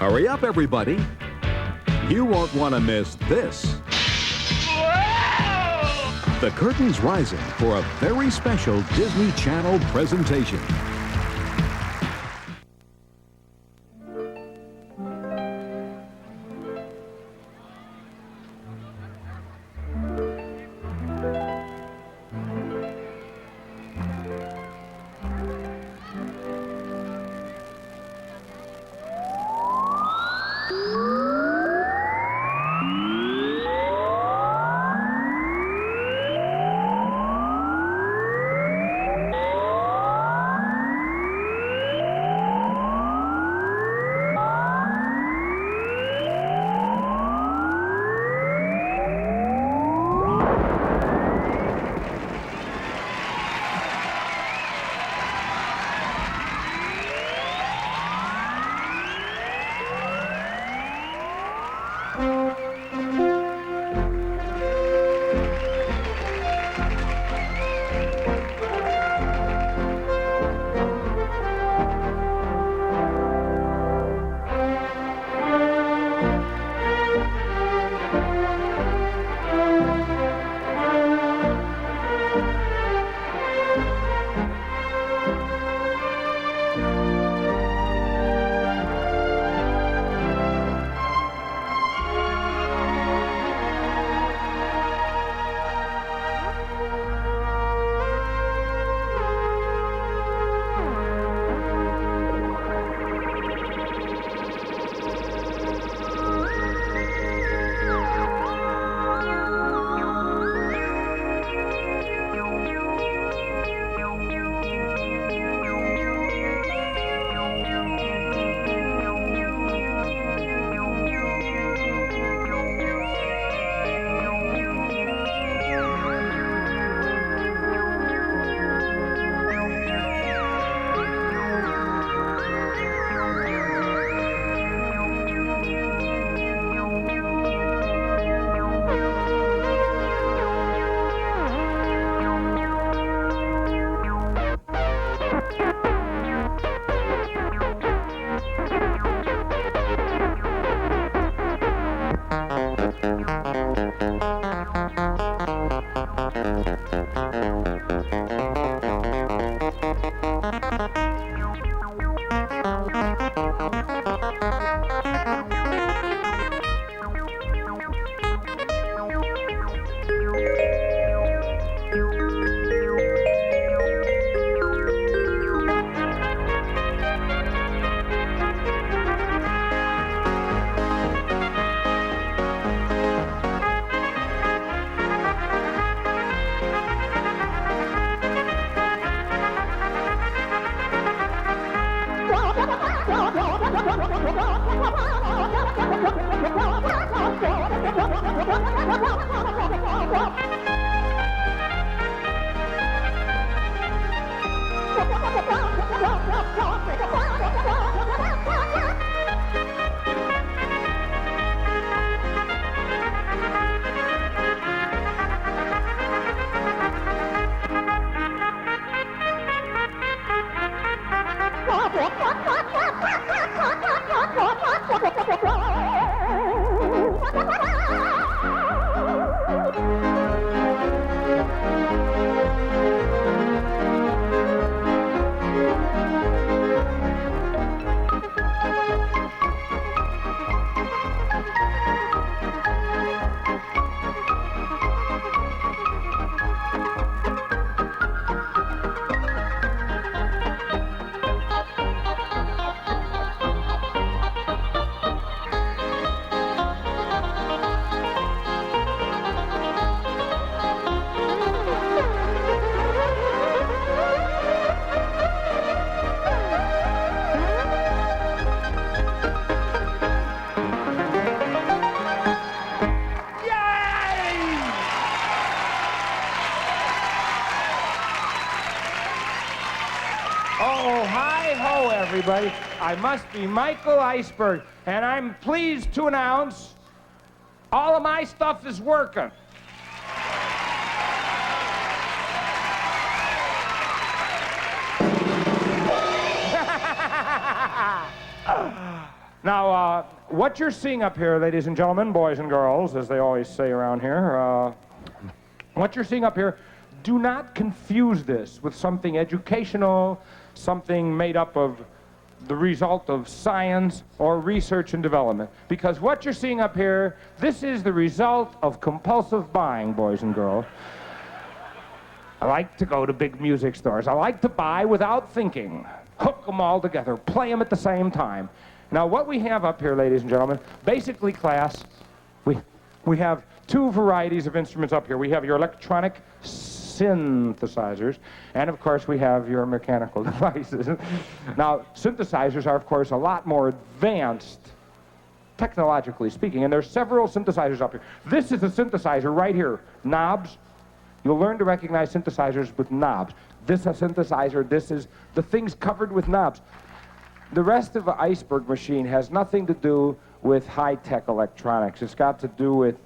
Hurry up, everybody. You won't want to miss this. The curtain's rising for a very special Disney Channel presentation. Everybody, I must be Michael Iceberg, and I'm pleased to announce all of my stuff is working. Now, what you're seeing up here, ladies and gentlemen, boys and girls, as they always say around here, what you're seeing up here, do not confuse this with something educational, something made up of the result of science or research and development. Because what you're seeing up here, this is the result of compulsive buying, boys and girls. I like to go to big music stores. I like to buy without thinking. Hook them all together, play them at the same time. Now, what we have up here, ladies and gentlemen, basically, class, we have two varieties of instruments up here. We have your electronic synthesizers, and of course we have your mechanical devices. Now, synthesizers are, of course, a lot more advanced, technologically speaking, and there's several synthesizers up here. This is a synthesizer right here, knobs. You'll learn to recognize synthesizers with knobs. This is a synthesizer, this is the things covered with knobs. The rest of the Iceberg Machine has nothing to do with high-tech electronics. It's got to do with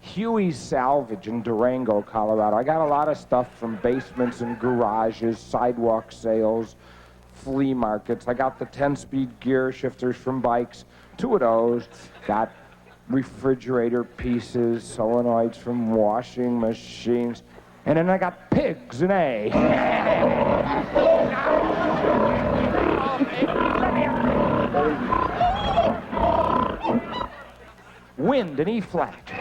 Huey's Salvage in Durango, Colorado. I got a lot of stuff from basements and garages, sidewalk sales, flea markets. I got the 10-speed gear shifters from bikes, 2 of those. Got refrigerator pieces, solenoids from washing machines. And then I got pigs in A. Wind in E flat.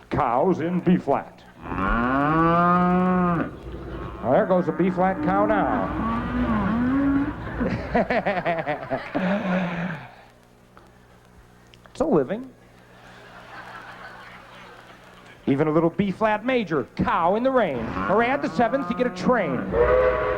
Cows in B flat. Well, there goes a B flat cow now. It's a living. Even a little B flat major, cow in the rain. Or add the 7th, you get a train.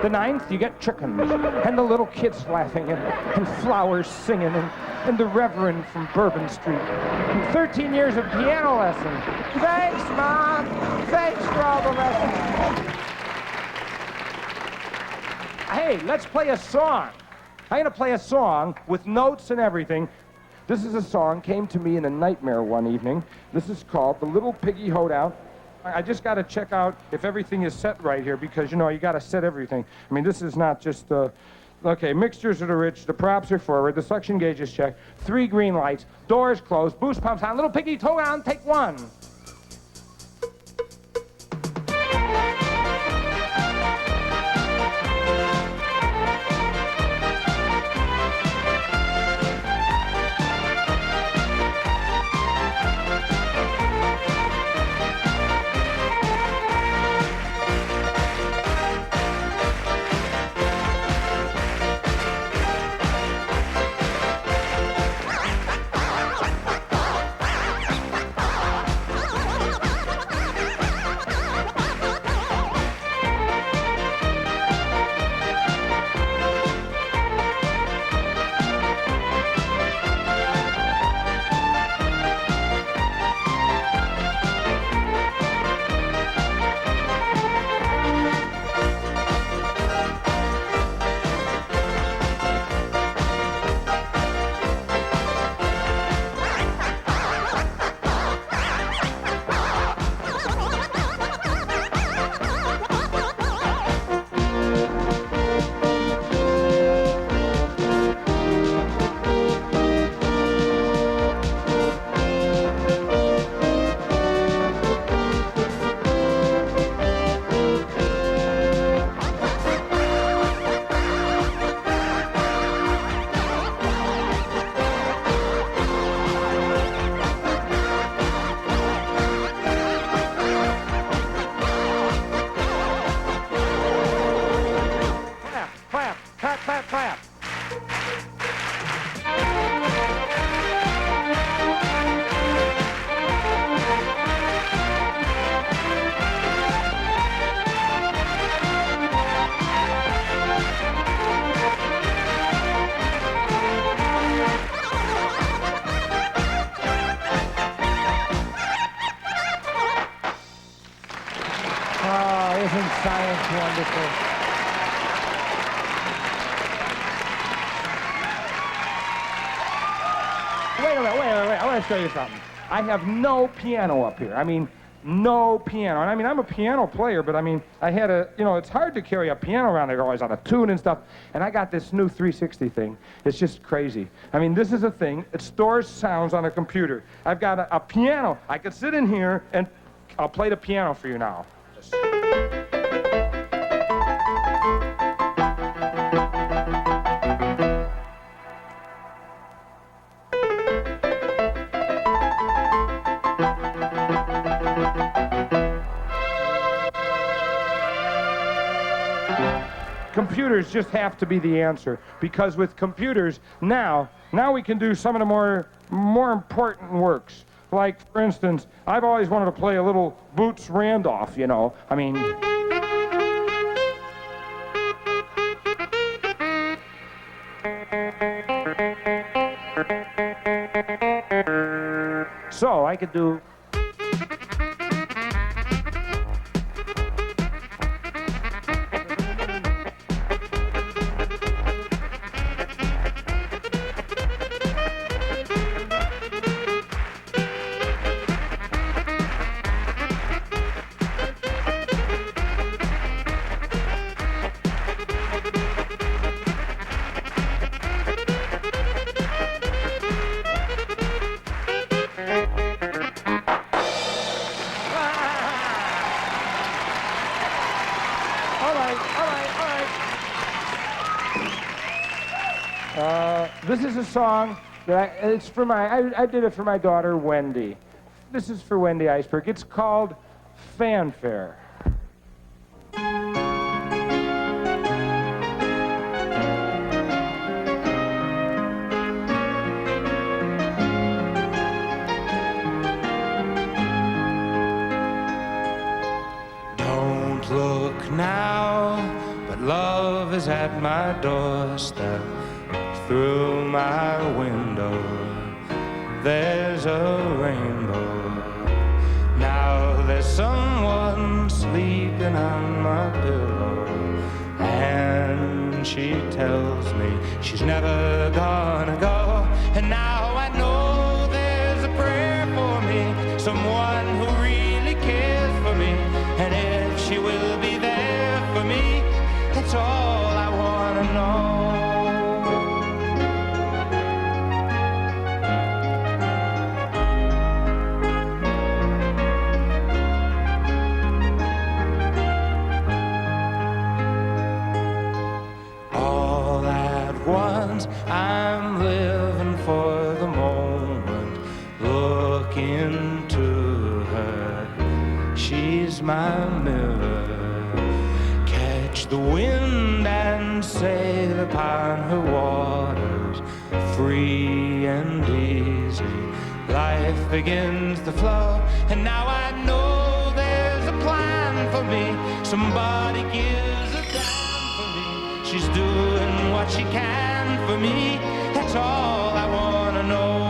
The 9th, you get chickens. And the little kids laughing, and flowers singing, and the Reverend from Bourbon Street. And 13 years of piano lesson. Thanks, Mom. Thanks for all the lessons. Hey, let's play a song. I'm going to play a song with notes and everything. This is a song, came to me in a nightmare one evening. This is called The Little Piggy Hoedown. I just got to check out if everything is set right here because, you know, you got to set everything. I mean, this is not just, okay, mixtures are rich, the props are forward, the suction gauge is checked, 3 green lights, doors closed, boost pumps on, Little Piggy Hoedown, take 1. Isn't science wonderful? Wait a minute. I want to show you something. I have no piano up here. I mean, no piano. And I mean, I'm a piano player, but I mean, I had a, you know, it's hard to carry a piano around. They're always out of tune and stuff. And I got this new 360 thing. It's just crazy. I mean, this is a thing. It stores sounds on a computer. I've got a piano. I could sit in here and I'll play the piano for you now. Computers just have to be the answer, because with computers now we can do some of the more important works. Like, for instance, I've always wanted to play a little Boots Randolph, you know. I mean, so I could do. This is a song that it's for I did it for my daughter, Wendy. This is for Wendy Iceberg. It's called Fanfare. Don't look now, but love is at my doorstep. Through my window, there's a rainbow. Now there's someone sleeping on my pillow, and she tells me she's never gonna go. And now I know there's a prayer for me, someone who really cares for me. And if she will be there for me, that's all I wanna know. I'm living for the moment. Look into her, she's my mirror. Catch the wind and sail upon her waters, free and easy. Life begins to flow, and now I know there's a plan for me. Somebody gives a damn for me. She's doing what she can for me, that's all I wanna know.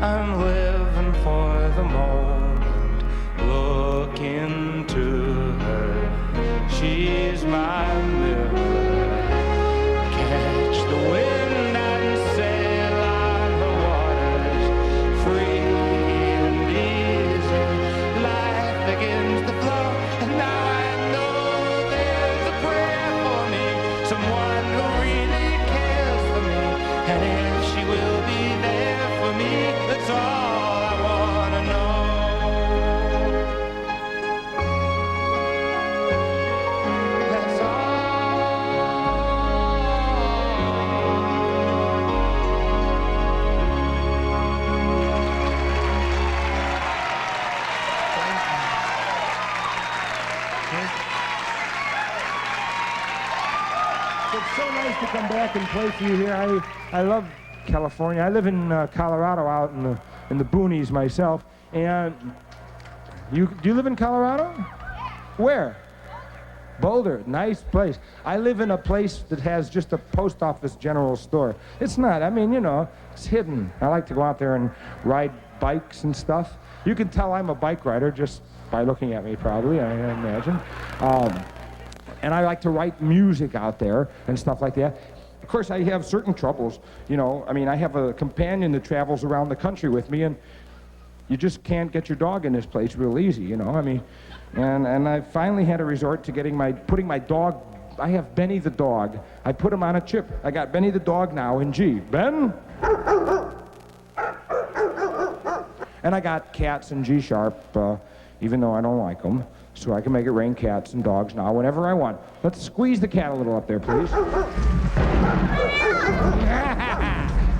I'm living for the moment. Look into her, she's my mirror. Catch the wind and sail on the waters, free and easy. Life begins to flow, and now I know there's a prayer for me, someone who really cares for me. And if she will be there for me, that's all I wanna know. come back and play for you here. I love California. I live in Colorado, out in the boonies myself. And do you live in Colorado? Where? Boulder, nice place. I live in a place that has just a post office general store. It's not, I mean, you know, it's hidden. I like to go out there and ride bikes and stuff. You can tell I'm a bike rider just by looking at me, probably, I imagine. And I like to write music out there and stuff like that. Of course, I have certain troubles, you know. I mean, I have a companion that travels around the country with me, and you just can't get your dog in this place real easy, you know. I mean, and I finally had to resort to putting my dog. I have Benny the dog. I put him on a chip. I got Benny the dog now in G. Ben? And I got cats in G sharp, even though I don't like them. So I can make it rain cats and dogs now whenever I want. Let's squeeze the cat a little up there, please.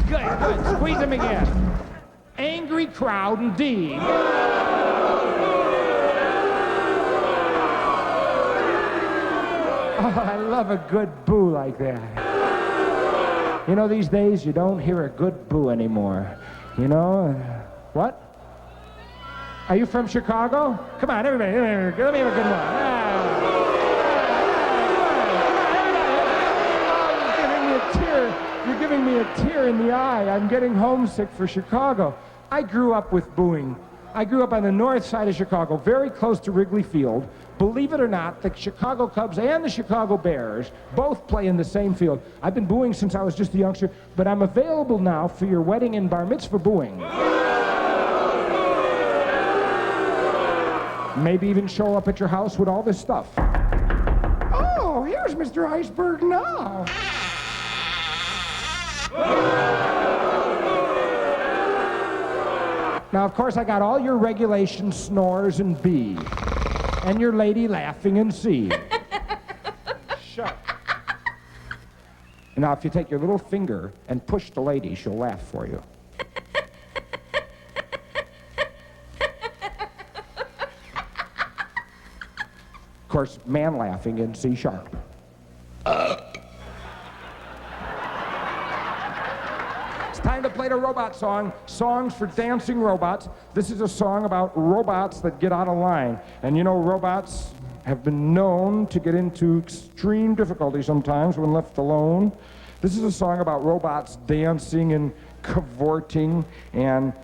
Good, good. Squeeze him again. Angry crowd indeed. Oh, I love a good boo like that. You know, these days you don't hear a good boo anymore. You know? What? Are you from Chicago? Come on, everybody, let me have a good one. You're giving me a tear in the eye. I'm getting homesick for Chicago. I grew up with booing. I grew up on the north side of Chicago, very close to Wrigley Field. Believe it or not, the Chicago Cubs and the Chicago Bears both play in the same field. I've been booing since I was just a youngster, but I'm available now for your wedding and bar mitzvah booing. Maybe even show up at your house with all this stuff. Oh, here's Mr. Iceberg now. Now, of course, I got all your regulation snores in B, and your lady laughing in C. Shut. Now, if you take your little finger and push the lady, she'll laugh for you. Of course, man laughing in C sharp. It's time to play the robot song, Songs for Dancing Robots. This is a song about robots that get out of line. And you know, robots have been known to get into extreme difficulty sometimes when left alone. This is a song about robots dancing and cavorting and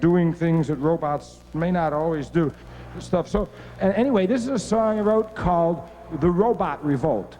doing things that robots may not always do. Stuff. So, and anyway, this is a song I wrote called The Robot Revolt.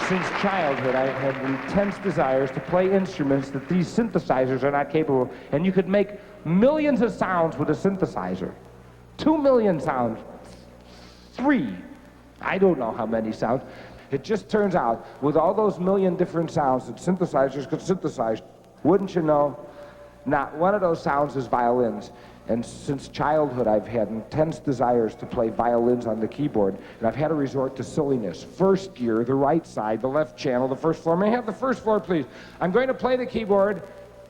Since childhood, I had intense desires to play instruments that these synthesizers are not capable. And you could make millions of sounds with a synthesizer. 2 million sounds. 3. I don't know how many sounds. It just turns out, with all those million different sounds that synthesizers could synthesize, wouldn't you know, not one of those sounds is violins. And since childhood, I've had intense desires to play violins on the keyboard, and I've had to resort to silliness. First gear, the right side, the left channel, the first floor. May I have the first floor, please? I'm going to play the keyboard,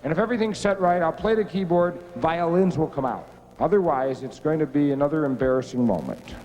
and if everything's set right, I'll play the keyboard, violins will come out. Otherwise, it's going to be another embarrassing moment.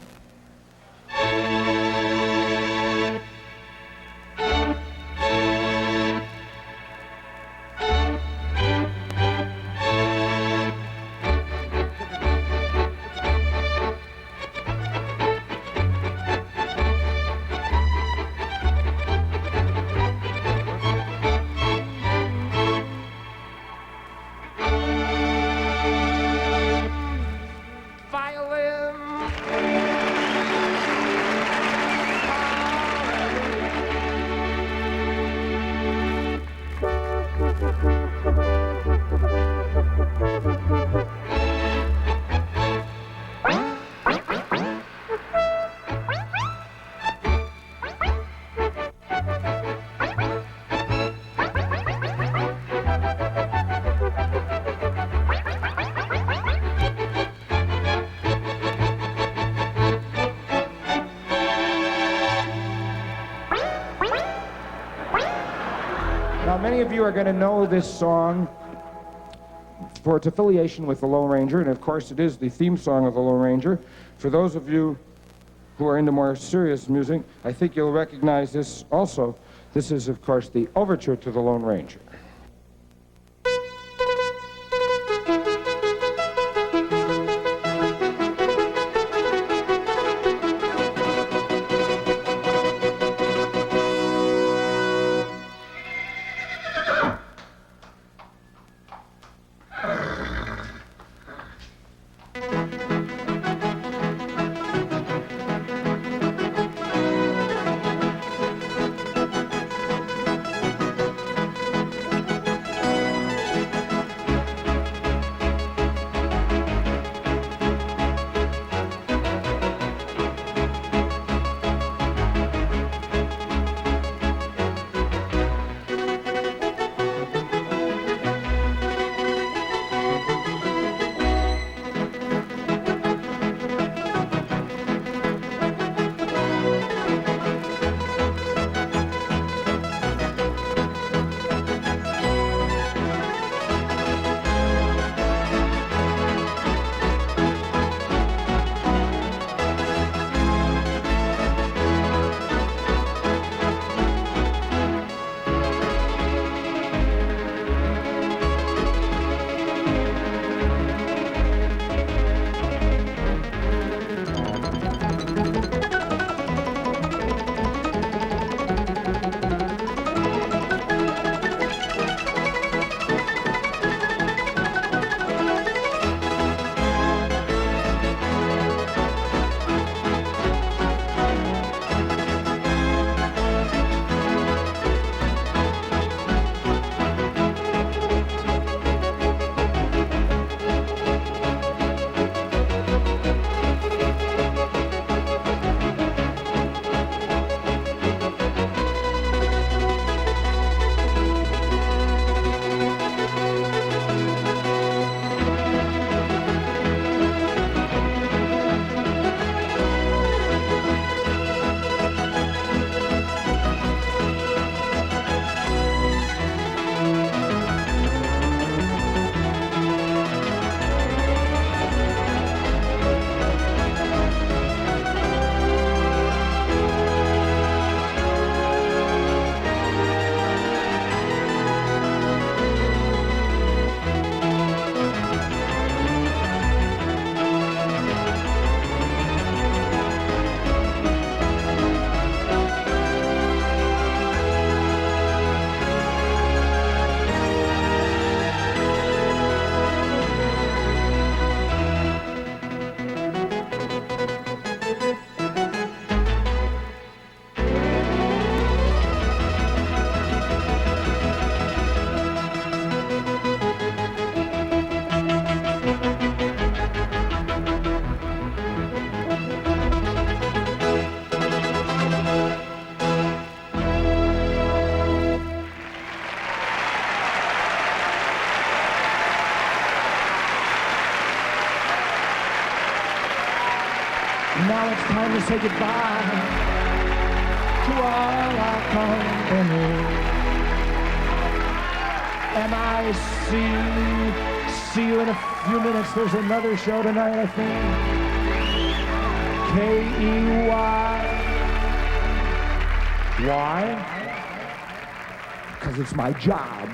Now, many of you are going to know this song for its affiliation with the Lone Ranger, and of course it is the theme song of the Lone Ranger. For those of you who are into more serious music, I think you'll recognize this also. This is, of course, the overture to the Lone Ranger. say goodbye to all our company. And I see you in a few minutes. There's another show tonight, I think. K-E-Y. Why? Because it's my job.